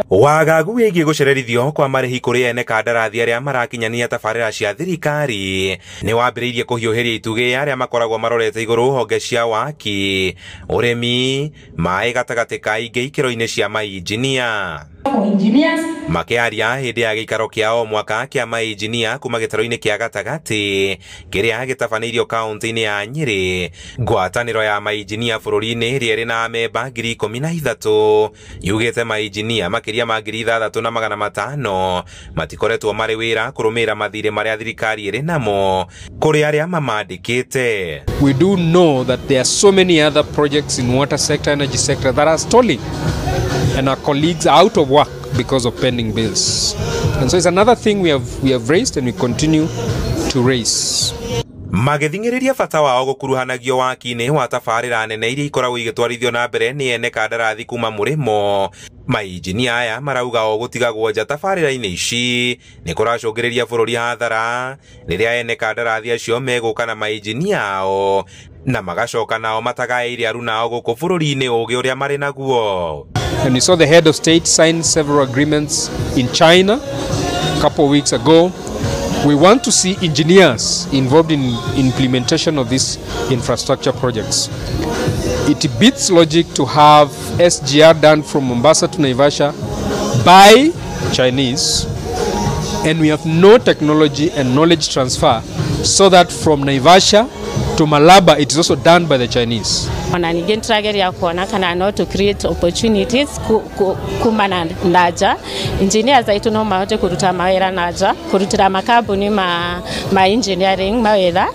Wagagu wĩgiĩ gũcererithio kwa marĩhi kũrĩ ene kandarathi arĩa marakinyania tabarĩra cia thirikari nĩ wambĩrĩirie kũhiũhĩria itugĩ arĩa makoragwo marorete igũrũ honge cia waki, ũrĩmi, maĩ gatagatĩ ka ingĩ ikĩro-inĩ cia mainjinia. Makĩaria hĩndĩ ya gĩikaro kĩa o mwaka kĩa mainjinia kuma gĩtaro-inĩ kĩa gatagatĩ kĩrĩa gĩtabanĩirio kaunti-inĩ ya Nyĩrĩ, ngwatanĩro ya mainjinia bũrũri-inĩ ĩrĩa ĩrĩ na amemba 13,000 yugĩte mainjinia makĩria ma 6,500 matikoretwo marĩ wĩra kũrũmĩrĩra mathirĩ marĩa thirikari ĩrĩ namo kũrĩ arĩa mamandĩkĩte. We do know that there are so many other projects in water sector, energy sector that are stalling, and our colleagues are out of work because of pending bills. And so it's another thing we have raised and we continue to raise. Magĩthingĩrĩria bata wao gũkuruhanagio waki-inĩ wa tabarĩra nene iria ikoragwo igĩtwarithio na mbere nĩ ene kandarathi kuma mũrĩmo, mainjinia aya marauga o gũtigagwo nja tabarĩra-inĩ ici nĩ kũracũngĩrĩria bũrũri hathara rĩrĩa ene kandarathi acio megũka na mainjinia ao na magacoka nao matagaĩire aruna ao gũkũ bũrũri-inĩ ũgĩ ũrĩa marĩ naguo. And we saw the head of state sign several agreements in China a couple of weeks ago. We want to see engineers involved in implementation of these infrastructure projects. It beats logic to have SGR done from Mombasa to Naivasha by Chinese, and we have no technology and knowledge transfer so that from Naivasha to Malaba it is also done by the Chinese. Ona ningĩ tũrageria kuona kana no to create opportunities kumana naja engineers aitu no mahote kuruta mawĩra naja, kurutira makambuni ma engineering mawĩra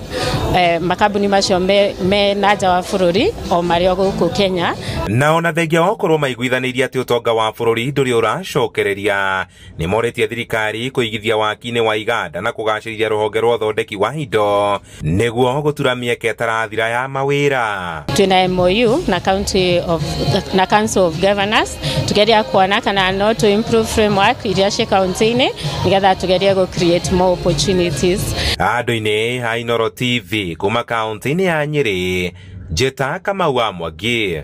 makambuni macio me naja wa bũrũri o marĩ gũkũ Kenya. Na ona thengia wa gũkorwo maiguithanĩirie atĩ ũtonga wa bũrũri ndũrĩ ũracokereria nĩ morĩtie thirikari kũigithia waki-inĩ wa iganda na kũgacĩrithia rũhonge rwa ũthondeki wa indo nĩguo gũtura mĩeke ĩtarathira ya mawĩra. Twina MOU na Council of Governors tugeria kuona kana no to improve framework iria ciĩ kaunti-inĩ nĩgetha tugerie go create more opportunities. Andũ-inĩ ha Inooro TV kuma kaunti-inĩ ya Nyĩrĩ, Njĩta Kamau wa Mwangi.